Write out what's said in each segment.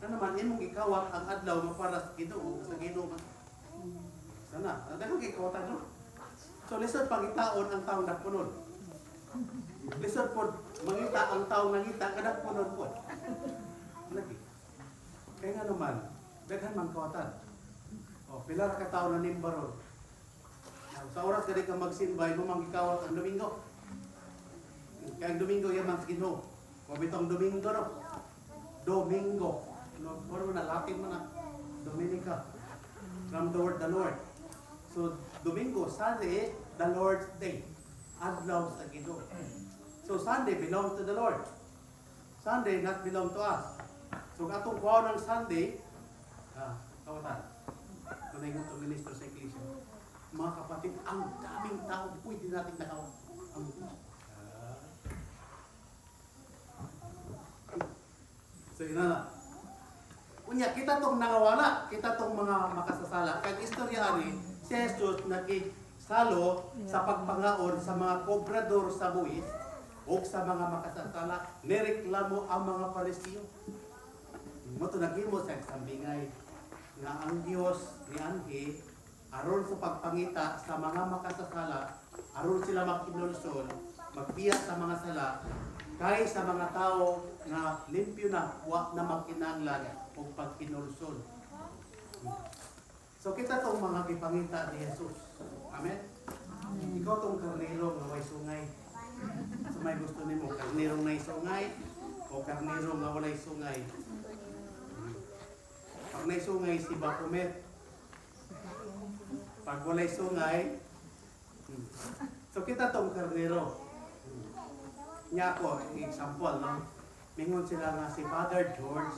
naman imong gikawat ang adlaw nga para sa Ginoo, sa Ginoo. Sana, dahil gikawatan no. So lisod pangitaon ang taong nagpunod. Lisod po mangita ang taong nangita kada punod po. Lagi. Kaya nga naman, daghan man kawatan. O pila ka tawo na nimbaron. Sa oras kadi ka magsimbay mo mangikawat ang Domingo. Kaya ang Domingo yan mang Ginoo. O bitong Domingo no. Domingo. No, pero na Latin man na Dominica. From the word the Lord. So Domingo, Sunday, the Lord's day. Adlaw sa Ginoo. So Sunday belongs to the Lord. Sunday not belong to us. So atong kuha ng Sunday, kawatan. Kung na yung ministro sa Iglesia, mga kapatid, ang daming tao pwede natin nakawat. So ina na. Unya, kita tong nangawala, kita tong mga makasasala. Kag istorya ani, si Jesus nakisalo sa pagpangaon sa mga kobrador sa buwis o sa mga makasasala, nireklamo ang mga Parisiyo. Mo to naghimo sa sambingay nga ang Dios ni Anhi aron sa pagpangita sa mga makasasala, aron sila magkinulsol, magbiya sa mga sala, kay sa mga tao nga limpyo na, wa na magkinanglan o pagkinulsol. So kita tong mga gipangita ni Jesus. Amen? Ikaw tong karnero nga way sungay. So may gusto nimo karnero na sungay o karnero nga walay sungay. Pag may sungay si Baphomet. Pag walay sungay, so kita tong karnero. Nya ko example no. Mingon sila nga si Father George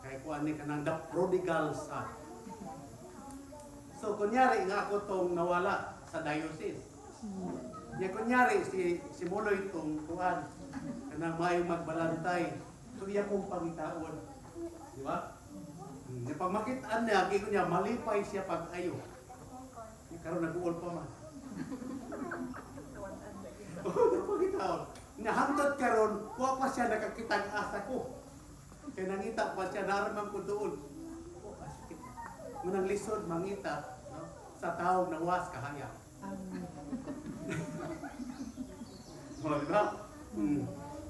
kay kuan ni kanang the prodigal son. So kunyari nga ako tong nawala sa diocese. Nya kunyari si Muloy tong kuan kanang maayong magbalantay. So iya kong pangitaon. Di ba? Nya pag makitaan niya, kay kunya malipay siya pag ayo. Nya karon nag-uol pa man. Oh, pangitaon. Nya hangtod karon, wa pa siya nakakita ng asa ko. Kaya nangita pa siya, naramang ko doon. Oh, asik. Munang lisod, mangita, no? Sa taong nawas kahaya. Oh, diba?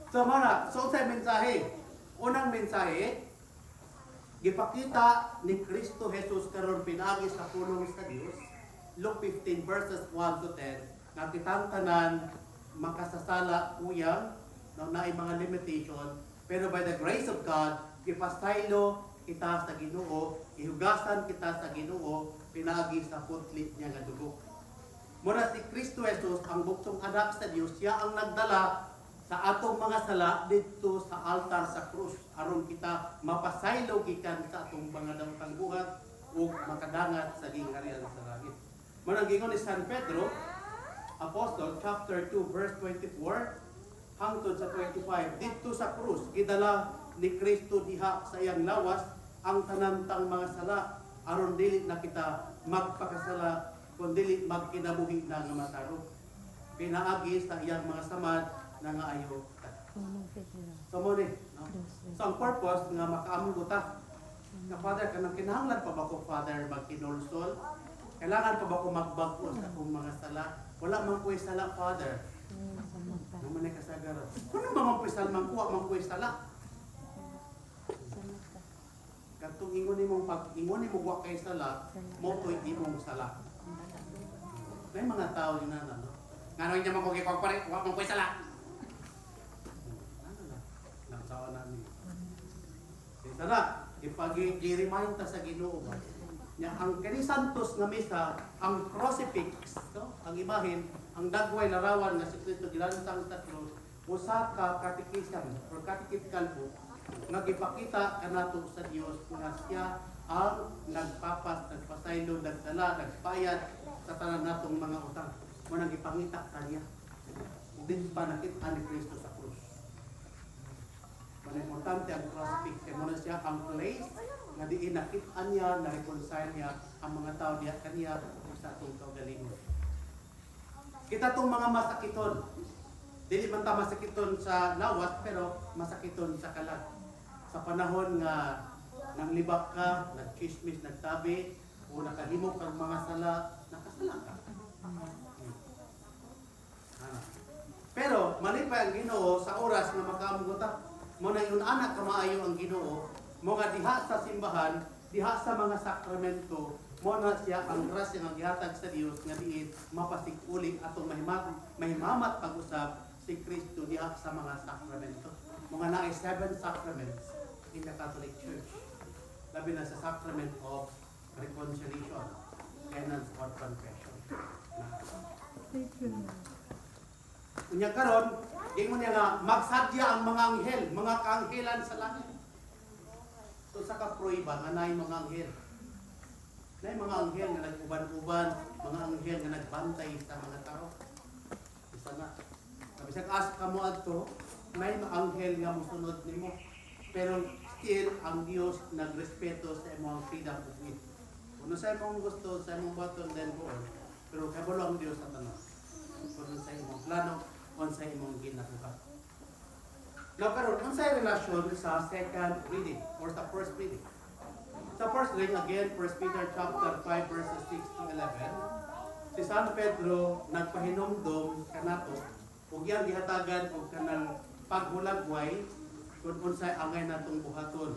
So, mana, so sa mensahe. Unang mensahe, gipakita ni Kristo Jesus karon pinagi sa pulong sa Dios. Luke 15 verses 1 to 10, na kitang tanan makasasala uyang, na naay mga limitation, pero by the grace of God, ipastaylo kita sa Ginoo, ihugasan kita sa Ginoo, pinagi sa putli niya nga dugo. Mura si Kristo Jesus, ang buktong anak sa Dios, siya ang nagdala sa atong mga sala dito sa altar sa krus, aron kita mapasaylo gikan sa atong mga daotang buhat ug makadangat sa gingharian sa langit. Mura gingon ni San Pedro, Apostle, chapter 2, verse 24, hangtod sa 25, dito sa krus, gidala ni Kristo diha sa iyang lawas ang tanantang mga sala, aron dili na kita magpakasala, kung dili magkinabuhi na nga masarok. Pinaagi sa iyang mga samad na nga ayo. So mo ni, no? So ang purpose nga makaamong buta. Nga Father, kanang kinahanglan pa ba ko, Father, magkinulsol? Kailangan pa ba ko magbago sa akong mga sala? Wala man ko'y sala, Father. Naman ay kasagaran. Kung naman ko'y sala, kuha man ko'y sala. Katong ingon nimong pag ingon nimo wa kay sala, mo to'y imong sala. May mga tao din na, no? Ngano niya man ko gipagpare, wa man ko'y sala. Ano na? Nagsawa namin. Sala, ipag-i-remind ta sa Ginoo ba? Nya ang kani santos nga misa, ang crucifix, no? Ang imahen, ang dagway larawan nga si Kristo gilansang sa krus, usa ka catechism or catechetical book nga gipakita kanato sa Dios nga siya ang nagpapas, nagpasaylo, nagdala, nagbayad sa tanan natong mga utang. Mo nang gipangita kaniya. Din pa nakita ni Kristo sa krus. Mas importante ang crucifix, kaya mo na siya ang place nga diin nakita niya, na-reconcile niya ang mga tao diya kaniya sa atong kaugalingon. Kita tong mga masakiton. Dili man ta masakiton sa lawas, pero masakiton sa kalat. Sa panahon nga nanglibak ka, nagchismis, nagtabi, o nakahimok kang mga sala, nakasala ka. Pero mali pa ang Ginoo sa oras nga makamuguta. Mo na yun anak kamaayo ang Ginoo, mo nga diha sa simbahan, diha sa mga sakramento, mo na siya ang grasya nga gihatag sa Dios nga diin mapasig-uli atong mahimamat pag-usab si Kristo diha sa mga sakramento. Mga naay 7 sacraments in the Catholic Church. Labi na sa sacrament of reconciliation, penance or confession. Unya karon, ingon niya nga magsadya ang mga anghel, mga kaanghelan sa langit. So sa kapruiba nga nay mga anghel. Nay mga anghel nga nag-uban-uban, mga anghel nga nagbantay sa mga tao. Isa na. Bisag as ka mo adto, may mga anghel nga mosunod nimo. Pero still ang Dios nagrespeto sa imong freedom of will. Kung sa imong gusto, sa imong button, then go on. Pero kabalo ang Dios sa tanan. Kung sa imong plano, kung sa imong ginatukan. Now, karon kung sa relasyon sa second reading or sa first reading. Sa first reading, again, 1 Peter chapter 5, verses 6 to 11, si San Pedro nagpahinumdom kanato ug iyang gihatagan og kanang paghulagway kung unsay angay natong buhaton.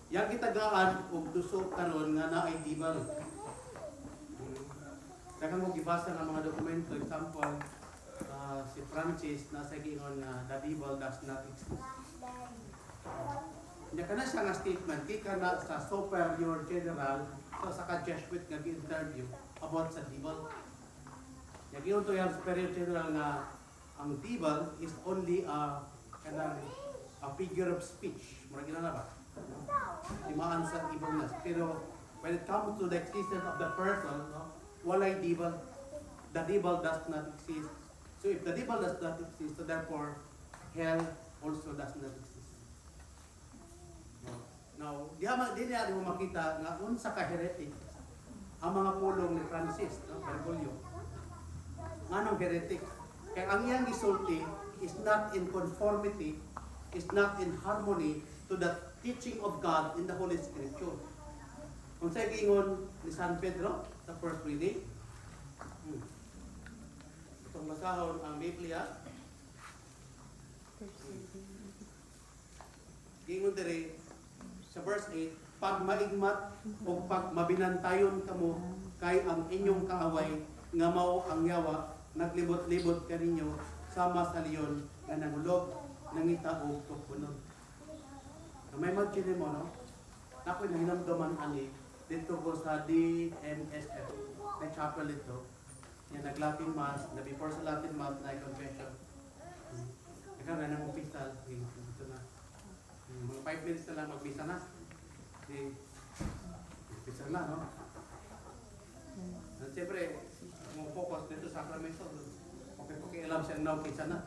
Yang gitagaan og tusok karon nga naay dibal. Daghang mo gibasa nga mga dokumento, example, si Francis nasa giingon nga the devil does not exist. Nya kana siya nga statement kay kana sa superior general sa ka-Jesuit nga gi-interview about sa devil. Nya giingon to yung superior general nga ang devil is only a figure of speech. Mura gina na ba? Timaan sa evilness. Pero when it comes to the existence of the person, no, walay devil. The devil does not exist. So if the devil does not exist, so therefore hell also does not exist. Now, di niya mo makita nga unsa ka heretic ang mga pulong ni Francis, no, Bergoglio. Nganong heretic? Kaya ang iyang gisulti is not in conformity, is not in harmony to the teaching of God in the Holy Scripture. Kung sa giingon ni San Pedro sa first reading, itong masahon ang Biblia, giingon diri sa verse 8, pag maigmat o pag mabinantayon kamo kay ang inyong kaaway nga mao ang yawa naglibot-libot kaninyo sama sa leon nga nangulog nangita og tukunon. May imagine mo, no? Ako'y nahinamdaman ani dito ko sa DMSF na chapel ito. Yan, nag-Latin Mass, na before sa Latin Mass na confession. Nagkaroon ng opisal, dito na. Mga 5 minutes na lang mag-misa na. Opisal na, no? At siyempre, mga focus dito sa sakramento. Okay, alam siya na opisal na.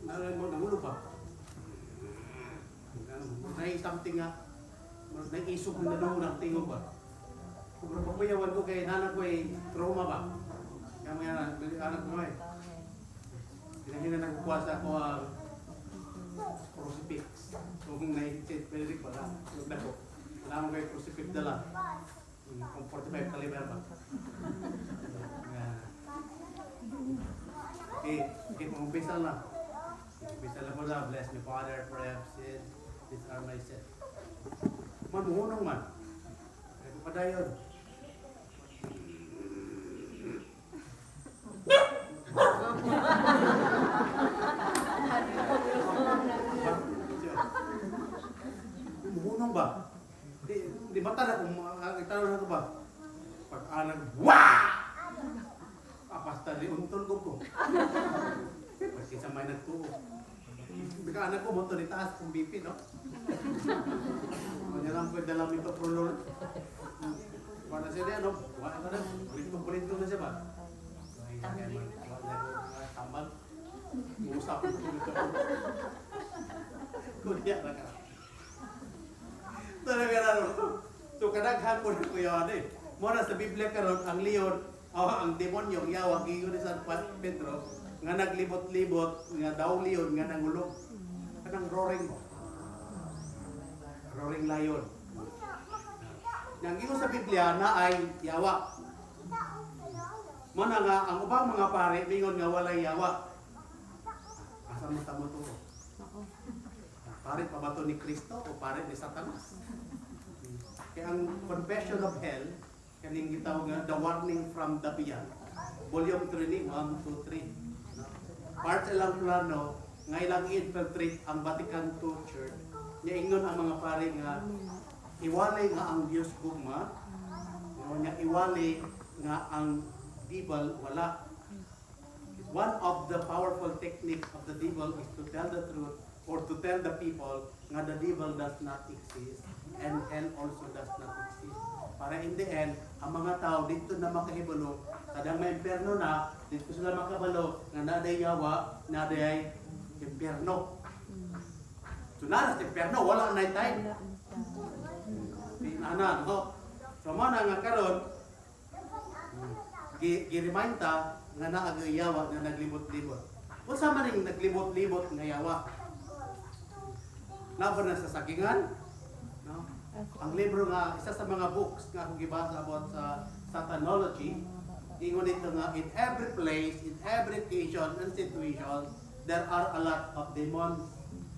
Nangulo pa. Something nga, nag-isog na doon ng tingog ba? Kung papayawan ko kay nanak ko ay trauma ba? Kaya mga anak mo eh. Hinahina nagkukwasa ko ang crucifix. So kung naisip, pwede pala. Huwag na ko. Wala mo kayo crucifix dala. Kung 45 caliber ba? Okay, pang-umpisa na. Umpisa lang ko na, bless me Father, for I have sinned. These are my sins. Manuhunong man. Kaya padayon. Manuhunong ba? Di mata na kung itanong na ito ba? Pag-anag, wah! Apasta di untol ko. Kasi sa may nagtuo. Bika anak ko mo to taas kung BP, no? Kanya lang pwede lang ito pro Lord. Wala siya diyan, no? Wala na lang. Bulito na siya ba? Tambal. Usap ko dito. Kuya na ka. Talaga na, no? So kadaghan ko na kuya eh. Muna sa Biblia karon ang leon, ang demonyo, yawa, giyon ni San Pedro, nga naglibot-libot, nga daw leon, nga nangulog. kanang roaring mo. Roaring lion. Yang ingon sa Biblia na ay yawa. Muna nga, ang ubang mga pare, mingon nga walay yawa. Asa mo tamo to? Pare pa ba to ni Kristo o pare ni Satanas? Kaya ang Confession of Hell, kaning gitawag nga, The Warning from the Beyond. Volume 3, 1, 2, 3. Part ilang plano, nga ilang infiltrate ang Vatican II Church. Niya ingon ang mga pare nga, iwalay nga ang Diyos gugma, niya iwalay nga ang devil wala. One of the powerful techniques of the devil is to tell the truth or to tell the people nga the devil does not exist and hell also does not exist. Para in the end, ang mga tao dito na makahibalo, kadang may impyerno na, dito sila makabalo, nga naday yawa, naday impyerno. So na sa impyerno, wala na time. Pinana, no? So mana nga karon, gi-remind ta nga naagay yawa na naglibot-libot. Unsa man ning naglibot-libot nga yawa? Naba na sa sakingan? No? Ang libro nga, isa sa mga books nga akong gibasa about sa Satanology, ingon ito nga, in every place, in every occasion and situation, there are a lot of demons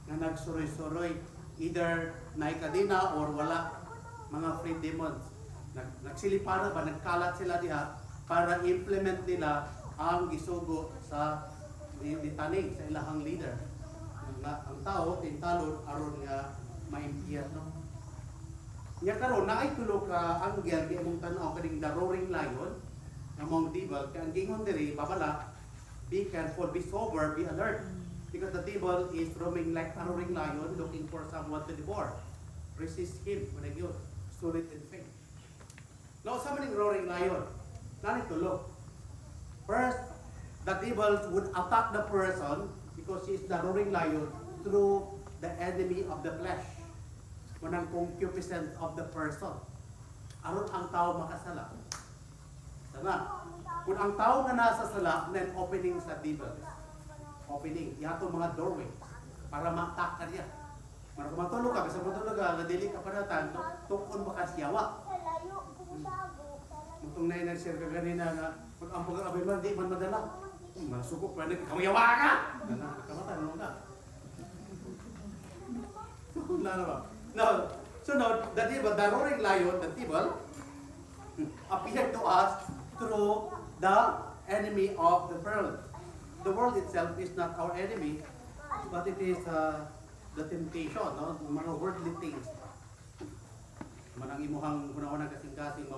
na nagsuroy-suroy. Either naikadina or wala. Mga free demons. Nagsiliparan ba, nagkalat sila diha para implement nila ang gisugo sa litaning sa ilahang leader. Ang tao, tintalon, aron nga maimpiyerno. Nya karon naay tulo ka anggel di among tan-aw kaning the roaring lion among devil kay ang gingon diri babala, be careful, be sober, be alert, because the devil is roaming like a roaring lion looking for someone to devour. Resist him when I give solid in faith. Now sa maning roaring lion, nani tulo. First, the devil would attack the person because he is the roaring lion through the enemy of the flesh. Manang concupiscence of the person. Aron ang tao makasala. Sana. Kung ang tao nga nasa sala, then opening sa devil. Opening. Yato mga doorway. Para ma-attack ka niya. Mara kung matulog ka, kasi matulog ka, nadili ka panatan, tukon baka siyawa. Mutong na yun share ka ganina na, pag ang pag-abay man, di man madala. Masukok pa rin, kamayawa ka! Kamatan mo ka. Wala na ba? Now, so now, the devil, the roaring lion, the devil, appeared to us through the enemy of the world. The world itself is not our enemy, but it is the temptation, no? Mga worldly things. Manang imuhang una-una kasing-kasing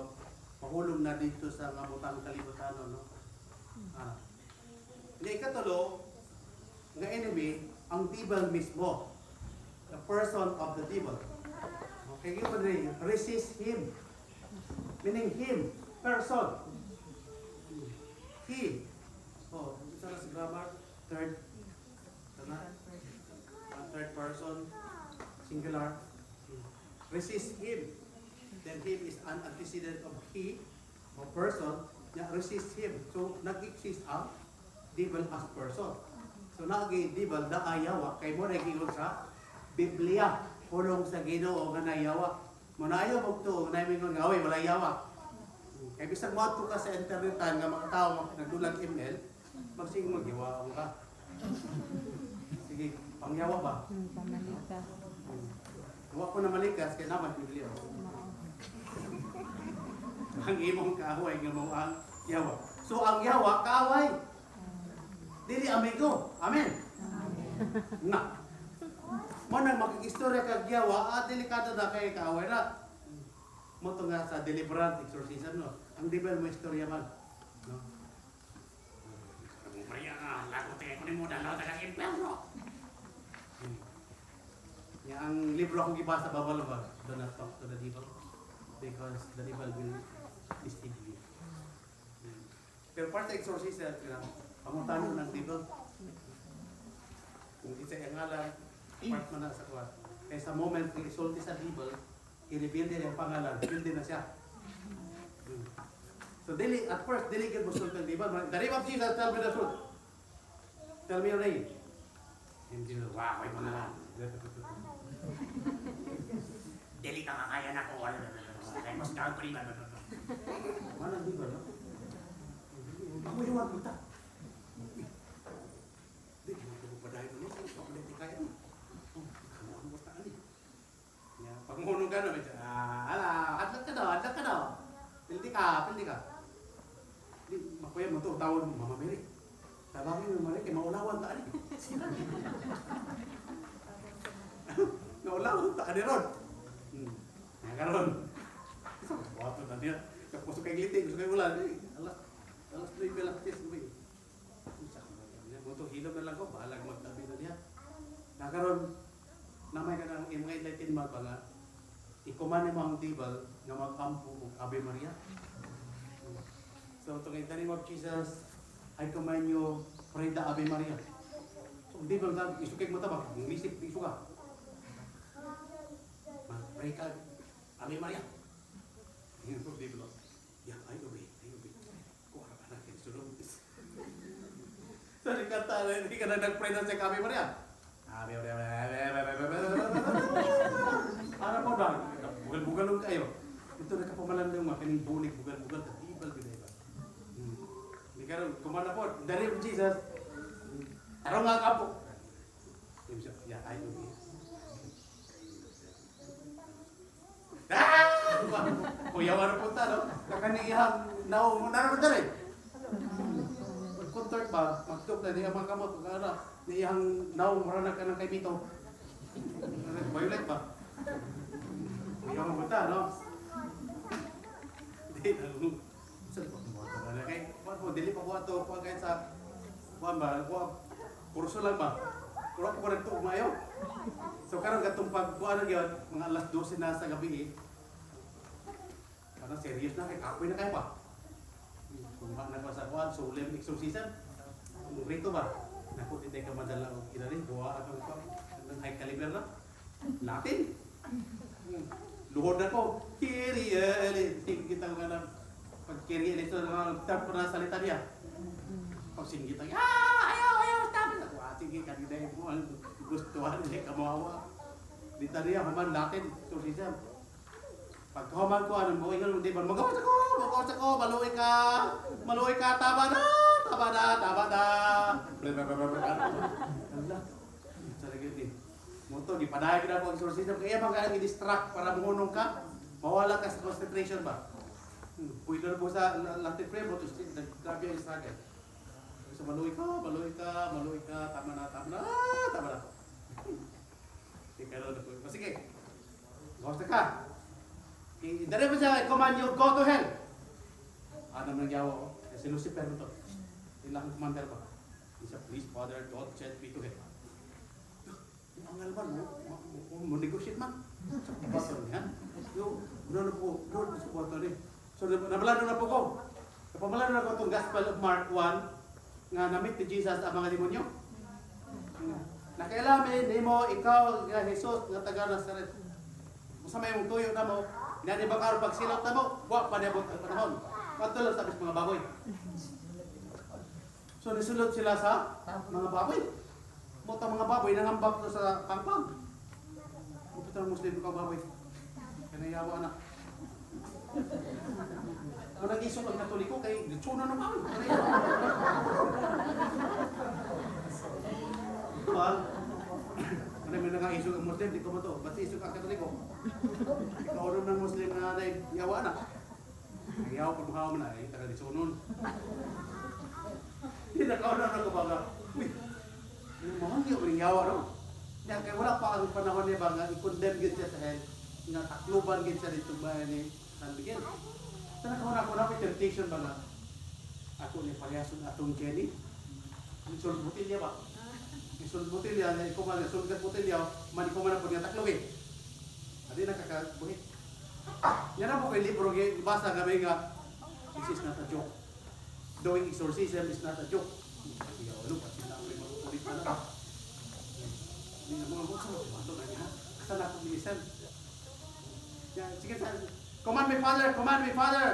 mahulog na dito sa mabutang kalibutan, no? Nga ikatulo, nga enemy, ang devil mismo. The person of the devil. Okay, resist him. Meaning him, person. He. Oh, isa na si grammar. Third person, singular. Resist him. Then him is an antecedent of he, or person. Resist him. So, nag-exist ang devil as person. So, nag-devil na ayawa, kay mo nag-iyon sa Biblia, pulong sa Ginoo nga nayawa. Manayo mo ito, namin nga, wala yawa. Kaya bisag mo ito ka sa internetan nga mga tao nagdulag email, magsing mag-yawa ka. Sige, pangyawa ba? Pamalikas. Huwag ko na malikas, kaya naman Biblia. Ang imong kaaway nga mo ang yawa. So ang yawa, kaaway. Dili amigo. Amen. Na. Mo nang makikistorya kag yawa, delikado na kay kaaway na. Mo to nga sa deliberate exorcism, no. Ang devil mo istorya man, no. Kung maya nga, lagot ko ni mo dalaw taga impierno. Ya ang libro akong gibasa bawal ba? Do not talk to the devil because the devil will deceive you. Pero part sa exorcism, pamutanon ng devil. Kung isa yung ngalan, part man na sa kuwan. Kaya sa moment kung isulti sa devil, i-reveal din yung pangalan, reveal din na siya. So at first, dili good mo sulti ang devil. The name of Jesus, tell me the truth. Tell me your name. Hindi na, wow, may mga lang. Dili ka makaya na ko. Kaya mas daw ko rin. Mana di ba, no? Ako yung wag buta. Di, mo pa dahil no? Ako ulit kaya mo. Kamu ang buta ali. Ya, pag muno ka no, ala, adlat ka daw. Pildi ka. Di, makuya mo to, tawon Mama Mary. Tabangin mo Mary, kay maulawan ta ali. Naulawan ta ani ron. Ya karon. Wato na dia. Kapos kay gliting, gusto kay ulan. Alas 3 lang tis gabi. Unsa ka man mo to hilom na lang ko, bahalag magtabi na diha. Nakaron namay ka nang mga enlightened mag nga ikuman mo ang tibal nga mag-ampo og Ave Maria. So to in the name of Jesus, I command you pray the Ave Maria. So di ba lang isukay mo ta ba? Ngisip isu ka. Pray ka Ave Maria. Yan po di ba? Ya, ay obey. Ko ara anak kin sulong. Sorry kata hindi ka na nag-pray na sa Ave Maria. Ave Maria. Ara po ba? Bugal-bugalong kayo. Ito nakapamalandong mga kaning bulig bugal-bugal ta tibal gid ba. Ni karon kumana po, in the name of Jesus. Araw nga kapo. Ya, ay obey. Kuya wala punta, no? Kakaniyang naong naramod na rin. Mag-contort ba? Mag-tok na niya mga kamot. Niyang naong maranak ka ng kay Mito. Violet ba? Kuya wala punta, no? Hindi, saan pa kumato na kay? Kuwan po, dili pa kuwa to. Kuwan kahit sa, kuwan ba? Kurso lang ba? Kurang ko pa nagtuog mayo. So karon gatong pagkuan na gyud mga alas 12 na sa gabi. Parang serious na kay kapoy na kay pa. Kung na pa sa kuan solemn exorcism. Kung rito ba? Naku di ka madala og kinali duwa atong pa. Ang high caliber na. Latin. Luhod na ko. Kyrie kita nga na pag Kyrie ito na tap na salita niya. Pag singgit ang ayaw stop na. Sige kanina mo ang gustuhan ni kamawa. Dita niya human Latin exorcism. Pagkahuman ko ano mo ingon di ba magawas ako maluoy ka taba na. Allah. Sarili din. Moto di paday kita ko exorcism kaya mga i-distract para munong ka. Mawala ka sa concentration ba. Pwede na po sa Latin prayer mo to grabe ang struggle. So maluoy ka, tama na. Ikaw na po. Sige. Basta ka. Dari mo siya, command you, go to hell. Ano nang yawa? Si Lucifer mo to. Ilang commander ba? Isa, please, Father, God, send me to hell. Ang alban mo negotiate man. Sa kubato niya. Doon po sa kubato niya. So, nabalado na po ko. Napamalado na ko itong Gospel of Mark 1 nga namit ni Jesus ang mga demonyo. Nakailamin ni mo ikaw nga Jesus nga taga Nazaret. Usa may mong tuyo na mo, inani ba karon pagsilot na mo, wa pa niabot ang panahon. Patulog sa mga baboy. So nisulod sila sa mga baboy. Mutang mga baboy nangambak to sa pangpang. Uputang Muslim ka baboy. Kanayawa na. Kung nag-isong ang Katoliko kay Litsuna ng baboy. Diba? Ano may nang-isog ang Muslim, di ko mo to. Ba't isog ang Katoliko? Ikaw rin ng Muslim na yawa na. Yawa pag makawa mo na, taga Litsunon. Hindi nakauna na ko baga. Uy, mahal niyo ang yawa no? Kaya wala pa ang panahon niya ba nga i-condemn gid siya sa hell. Nga takluban gid siya dito ba ni San Miguel. Sa nakauna ko na may temptation ba nga? Ako ni palayason atong Jenny. Isulod botilya ba? Isulod botilya, ikaw man, isulod ka botilya, man ikaw man po niya taklawin. Adi nakakabuhit. Yan ang po kay libro, ibasa kami nga, this is not a joke. Doing exorcism is not a joke. Kaya ano, kasi na ako yung makukulit na lang. Hindi na mga buksa, ito na niya. Kasan ako bilisan. Sige, command me, Father.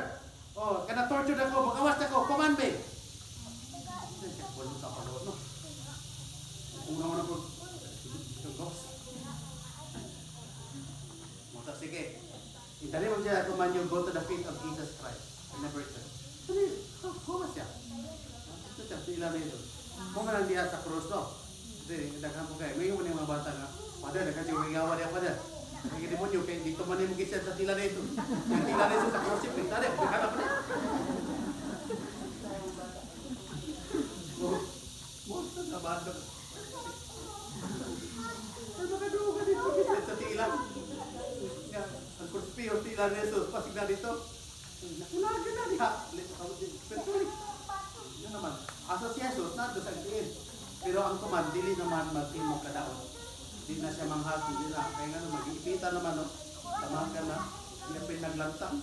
Oh, kana torture ako, magawas ako, command me. Wala sa panood, no? Una-una po, sige. Dali mo siya, command you, go to the feet of Jesus Christ. I never said. Dali, kuma siya. Ito siya, sila na ito. Kung lang diya sa cross, no? Kasi, daghan po kayo. May yung mga bata nga, Father, kasi umigawa niya, Father. Ang demonyo, kaya dito man yung gisyan sa tila na ito. Yung tila na ito sa cross, yung tila, bigala pa rin. Monster na banda. Ay, baka doon ka dito gisyan sa tila. Ang kurspiyo, tila na ito, pasig na dito. Nakulaga na diha. Pero yun naman. Asa si Jesus, na doon sa tiin. Pero ang command, dili naman magtimog kadaon. Hindi na siya manghati, hindi na. Kaya nga naman, iipita naman, no? Tamahan ka na. Hindi na pinaglantang.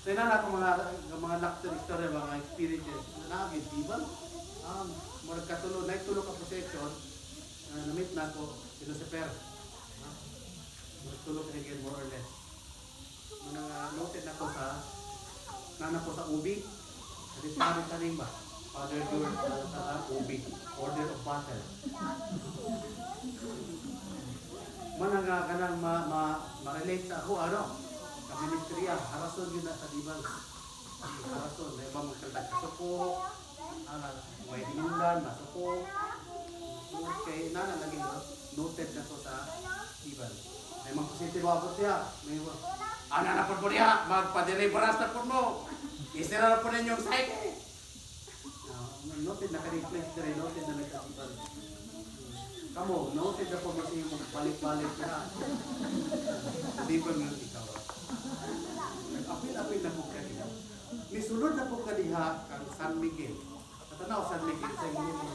So yun na ako mga lecture story, mga experiences. Naagid, di ba? Mura katulog, naitulog ka possession. Namit na ako, Lucifer. Mura tulog again, more or less. Noted na ko sa nana ko sa ubi. Kasi pari tanim ba? Father George sa ubi. Order of battle. Mananga ka nang ma-relate sa ako, ano? Sa ministrya, harason yun na sa dibang. Harason, may ba magkaldag kasuko, may dinundan, masuko. Kaya nana lagi noted na ko sa dibang. May mga positibo ako siya. May ana na po niya, magpa-deliverance na po mo. Isira na po ninyo yung psyche. Noted na ka-reflect na rin, noted na nagkasipan. Kamu, noted na po mo siya yung balik-balik na. Hindi ba nga ikaw? Apil-apil na po kanina. Nisunod na po kanina kang San Miguel. Katanaw San Miguel sa inyo mo.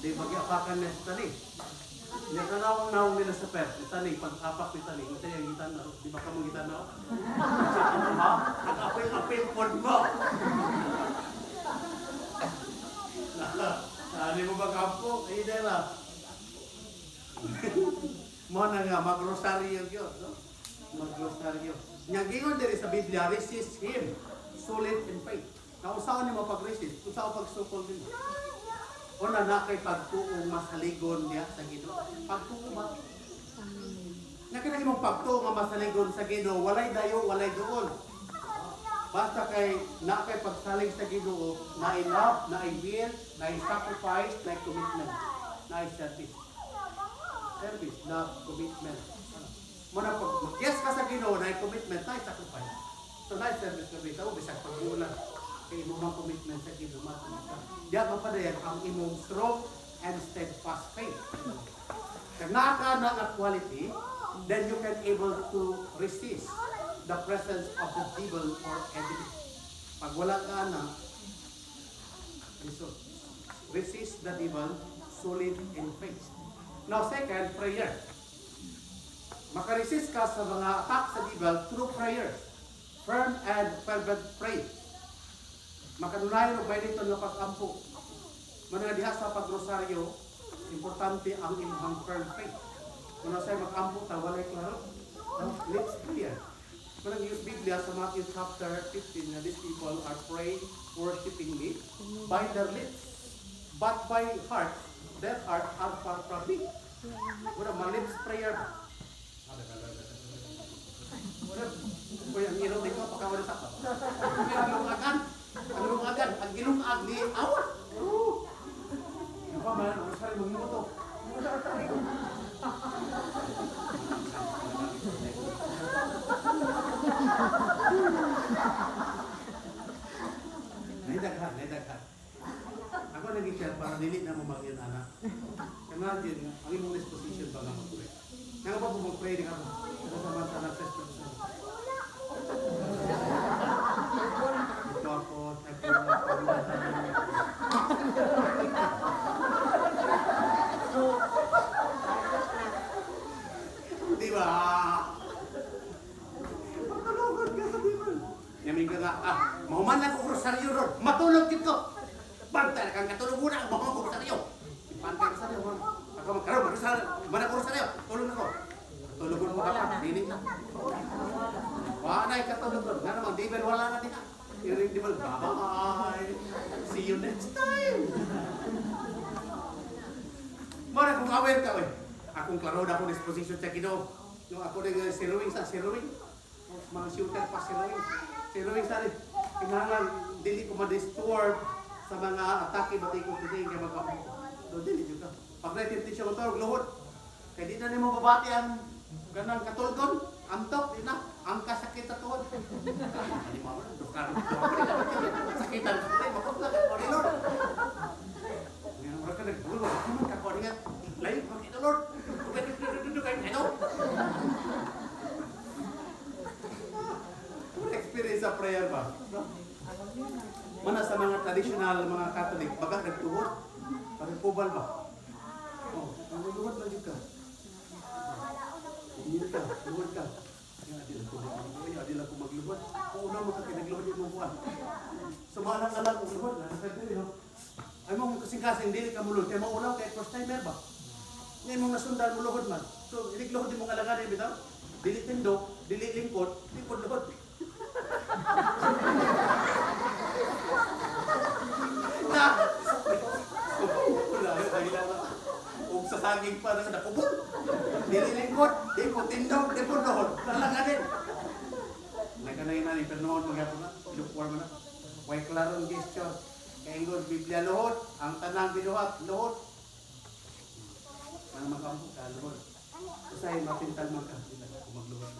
Di bagi-apakan na sa tali. Nakanawang naong nila sa pet. Itali, pag-apak itali. Ito yung gitan na. Di ba ka mong gitan na? Ha? Nag-apil-apil po mo. Saan mo ba kampo? Ay, dela. Mo na nga, mag-rosaryo yun. No? Mag-rosaryo. Nyagingon din sa Biblia, resist Him. Solid in faith. Nausawan niyo mapag-resist. Usaw pag-sukol din. O na kay pagtuong masaligon niya sa Ginoo. Pagtuong ba? Nakinagin mong pagtuong nga masaligon sa Ginoo, walay dayo, walay doon. Basta kay na kay pagsalig sa Ginoo, na love, na will, na sacrifice, na commitment, na service. Service, love, commitment. Muna pag mag-yes ka sa Ginoo, na commitment, na sacrifice. So na service ka bitaw, bisag pag-ulan. Kay imong commitment sa Ginoo, matumita. Diya mapadayan ang imong strong and steadfast faith. Kaya naka na nga quality, then you can able to resist the presence of the devil or enemy. Pag wala ka na, resist the devil, solid in faith. Now second, prayer. Makaresist ka sa mga attack sa devil through prayer. Firm and fervent prayer. Makadunayan o ba dito na pag-ampo? Mga diha sa pag-rosaryo, importante ang imong firm faith. Kung sa'yo mag-ampo, walay klaro. Let's prayer. Kung nag-use Biblia sa Matthew chapter 15, na these people are praying, worshiping me by their lips. But by heart, their heart are far from me. Wala, ma-lips prayer ba? Wala, ang ilaw dito, pagkawala sa pa. Ang lungagan, ang ginungag ni awa. Ano pa man, ang sarili mong muto. Naidaghan. Ako nag-share para dili na mo mag-yun, anak. Imagine, ang imong disposition ba nga mag-pray? Nga ba po mag-pray din ako? Ano sa mga sa person? Ito ako, di ba? Matulogod ka sa Bible. Yamin ka nga, mahuman lang ko rosaryo ron. Matulog dito. Bantay kang katulog muna ang mahuman ko rosaryo. Bantay ko rosaryo. Ako magkaroon, mana ko rosaryo. Tulog na ko. Tulog mo ka, dinig na. Wala na ikatulog ron. Nga naman, di ba wala na din. Di ba, bye. See you next time. Mara kung aware ka, akong klaro na akong disposition sa Ginoo. Yung ako rin si Ruing sa si Ruing. Mga shooter pa si Ruing. Si Ruing sa rin. Kinangan, dili ko ma-disturb sa mga atake batay ko today kaya magkakampo. So, dili juga. Pag natintin siya matawag, luhod. Kaya di na niyo mababati ang ganang katulgon. Antok, di na. Ang kasakit sa tuhod. Hindi mo ako, dukar. Sakitan ko tayo, makapla ka ko ni Lord. Ngayon, wala ka nagbulo. Ano ka ko niya? Lain, makita Lord. Kayo, ano? Experience sa prayer ba? Mana sa mga traditional, mga Catholic, baga nagtuhod. Parang kubal ba? Oh, nagluhod lang ka. Hindi ka, luhod ka. Adil ako magluhod. Kung una mo ka pinagluhod yung buwan. Sumalang ka lang kung luhod. Ay mong kasing-kasing, dili ka mulod. Kaya maulaw kay first timer ba? Ngayon mong nasundan mo luhod man. So, iligluhod yung mga alagaan bitaw. Dili tindok, dili lingkod, lingkod luhod. Na! Wala, dahilan na. Kung sa saging pa na nakubot. Dili lingkod, di po tindok, di po luhod. Lalaganin. Nagkanayin na ni Pernoon, magyapon na. Lukwar mo na. Way klarong gesture. Kaingon, Biblia luhod. Ang tanang binuhat, luhod. Nang makampo ka, luhod. Kasi mapintal man ka. Hindi na ako magluhod.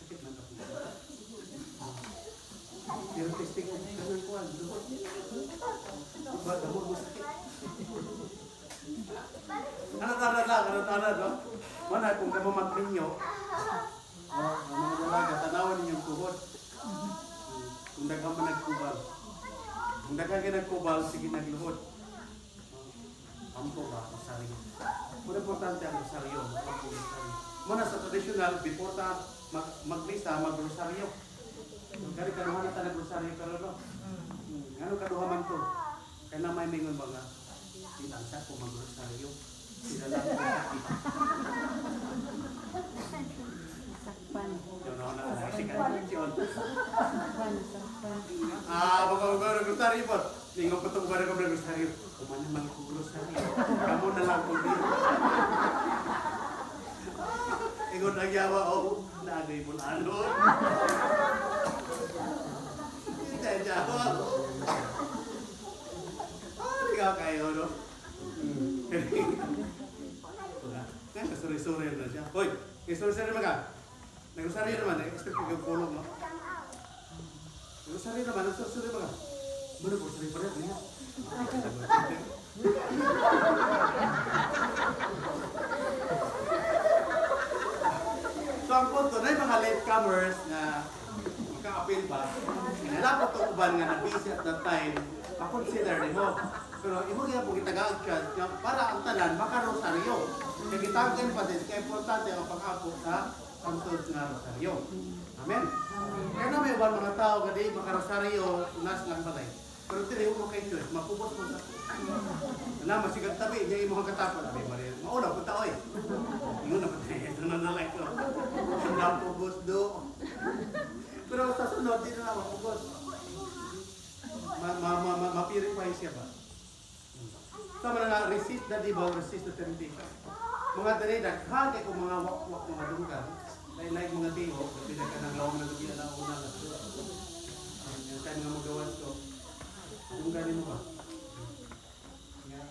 Sakit man ako. Pero testing ko, ganun ko, luhod. Diba, damon mo sakit. Ano, no? Mana, kung kamamat ninyo, ang mga dalaga, tanawan ninyong tuhod. Kung dagang man nagkubal. Kung dagang ka nagkubal, sige nagluhod. Ampo ba, masaryo. Muna importante ang rosaryo. Muna sa traditional, before ta mag-misa, mag-rosaryo. Kaya kaduha na ta nag-rosaryo pero no? Ano kaduha man to? Kaya na may mingon mga itansa ko mag-rosaryo. Sila lang ang sakit. Sakpan. Yun ako nakasikan. Yun. Sakpan. Baka nag-rosaryo po. Linggo po itong barang ko nag-rosaryo. Kumana mga rosaryo. Kamu na lang po dito. Ingon ang yawa, nagay mo lanon. Hindi tayo jawa. Ikaw kayo, no? Kaya kasuri-suri na siya. Hoy, kasuri-suri naman ka. Nag-usari naman, expect ko yung puno mo. Nag-usari naman, nag-usari naman ka. Muna po, sari pa rin, niya. So ang punto na yung mga latecomers na maka-appeal ba, inalapot ang uban nga na-busy at that time, makonsider rin mo. Pero imo kaya po kitagaag siya para ang tanan maka-rosaryo. Kaya gitagan pa din, kaya importante ang pag-apo sa santos nga rosaryo. Amen? Kaya na may uban mga tao, gadi maka-rosaryo, unas lang balay. Pero tili mo kay Diyos, mapubos mo sa na masigag tabi, niya imo katapon. Abi Maria, mauna punta oy. Ingon na patay, ito na like ko. Sundang pubos do. Pero sa sunod dito na mapubos. Ma-purify siya ba? So na resist na di ba, resist the temptation. Mga dali daghan kay kung mga wak-wak mga dunggan, lain-lain mga tiho, kasi nagkanang lawang na gabi na una na. Yung time nga magawas ko, dungganin mo ba?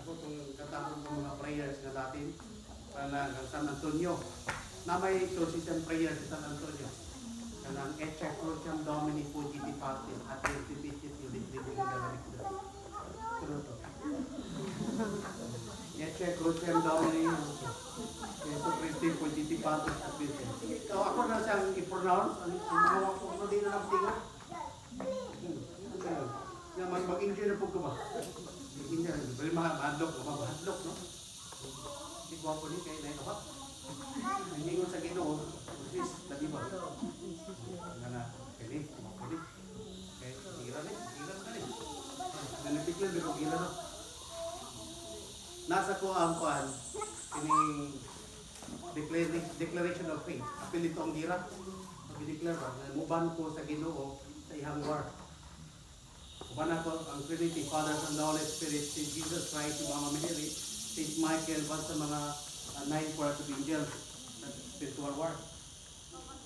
Ako itong katapon ng mga prayers na natin para ng San Antonio na may exorcism prayer sa San Antonio kanang Ecce Cruciam Domini Fugiti Patis at Irtibitit Yulit-Libing Galalikda pero ito Ecce Cruciam Domini Yesu Christi Fugiti Patis at Irtibitit so ako na siyang i-pronounce ang mga wakok na din na nagtingan mag-enjoy na po ko ba? Hindi bali mahadlok no? Di ko ako ni kay na ba? Hindi ko sa Ginoo, sis, dali ba? Ngana, kani, kay gira ni. Nanapiklan ko gira no. Nasa ko ang kuan kining declaration of faith. Apil ito ang gira. Pag-declare ba, muban ko sa Ginoo sa ihang war. Kumanan ko ang Trinity, Father, Son, Holy Spirit, St. Jesus Christ, si Mama Mary, St. Michael, sa mga 9 quarter of angels sa spiritual war.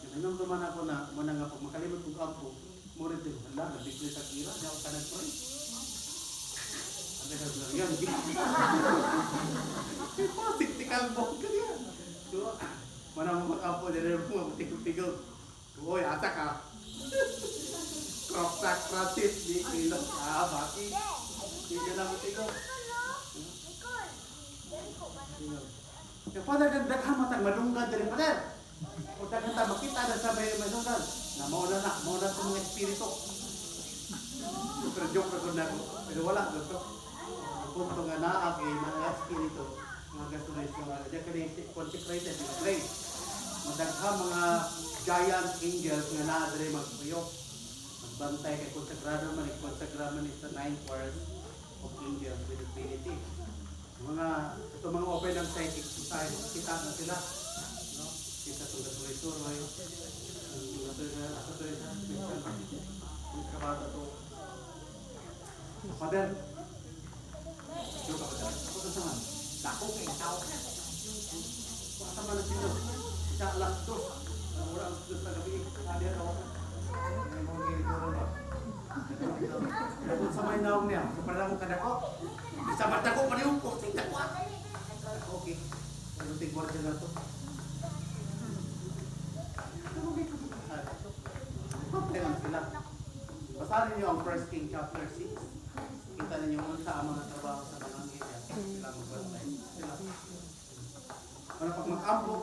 Nanamdaman ako na muna nga pag makalimot kong kampo, muna din, hala, nabigli sa kira, di ako ka nag-pray. Sabi ka lang yan, tiktikal mo ka yan. So, muna mo mag-kampo, dinero mo, matigil-tigil. Uy, ata ka. Kroksak, krasis, di kilong, baki. Hindi ka na matigil. Yung father, daghan matang madunggan din, father. O daghan ta makita na sa may madunggan. Na mauna sa mga espiritu. Pero joke na ko na ko. Pero wala, gusto. Ang punto nga naagi, mga espiritu, mga gasolation, diyan ka na consecrated in a place. Madaghan mga giant angels nga naadre magpuyo. Magbantay kay konsagrado man, konsagrado man is the 9 hours of angels with divinity. Ito mga open ng psychic society, kita na sila. No? Kita itong gatuloy-tuloy. Yung kabata to. Father, yung kapatid, ako ito sa man. Dako kay tao. Pakasama na sila. Isa alas 2. Wala alas 2 na gabi. Adi na ako. May mga ginituro ba? Kaya kung sa may naong niya, kung pala akong kadako, Isa matako pa niyo ko tingnan ko. okay. Ano tigwar siya na to? Okay lang sila. Basahin niyo ang 1 King chapter 6. Kita ninyo kung sa mga trabaho sa mga area. Sila magbantay. Sila. Para pag mag-ampo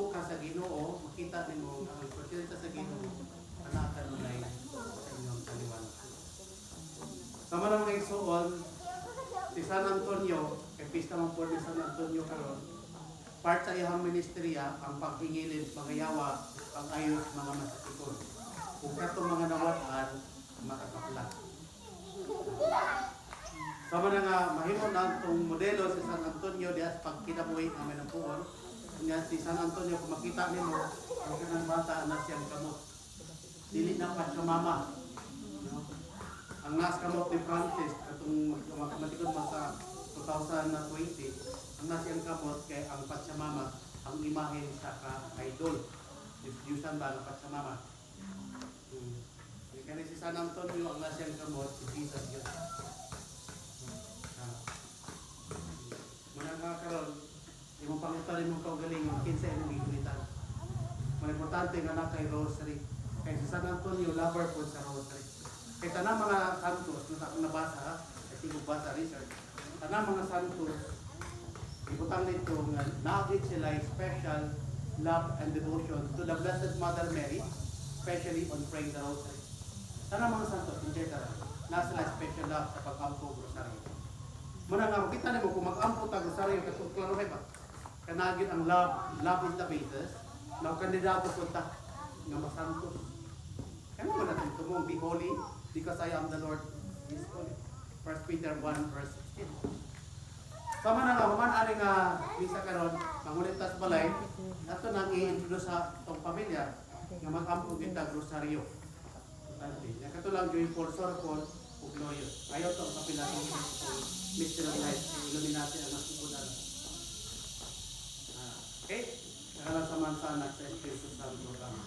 ka sa Ginoo, makita ninyo ang presensya sa Ginoo, anakan mo na sa inyong kaliwanag. Sama naman kay Sool, si San Antonio, kay pista man po ni San Antonio karon, part sa iyang ministeriya ang paghingilin, pangayawa, pang-ayos mga masatikon. Kung katong mga nawatan, makakapla. Sama na nga, mahimo na itong modelo si San Antonio diya sa pagkinabuhi namin ng puon. Kanya si San Antonio, kung makita nimo, ang kanang bata na siyang kamot. Dili na pa siya mama. No? Ang nas kamot ni Francis, atong matematikon mo sa 2020, ang nas siyang kamot kay ang Pachamama, ang imahen sa ka-idol. Disyusan ba ang Pachamama? Kaya si San Antonio, ang nas siyang kamot, si Jesus yun. Muna nga karon, yung pangitan mong kaugaling, yung 15 yung igulitan. Mga importante nga na kay Rosary. Kaya si San Antonio, lover po sa Rosary. Kaya tanang mga santos, na akong nabasa, kasi kung basa research, tanang mga santos, ibutang nito nga naagit sila special love and devotion to the Blessed Mother Mary, especially on praying the Rosary. Tanang mga santos, in general, na sila special love sa pag-ampo Rosary. Muna nga, makita niyo kung mag-ampo tag Rosary, katong klaro ba? Kanagin ang love is the basis, na kandidato punta nga masantos. Kaya mo natin ito mo, be holy, because I am the Lord is holy. 1 Peter 1 verse 16. Sama na nga, human-ari nga misa karon, mangulitas balay, nato nang i-introduce sa itong pamilya, nga mag-ampo kita rosaryo. Nakato lang yung for sorpon, ug loyo. Ayaw to ang kapilatong mystery of life, Illuminati ang nasubudan. Okay? Kaya sa mansa, nagsa Espiritu Santo kami.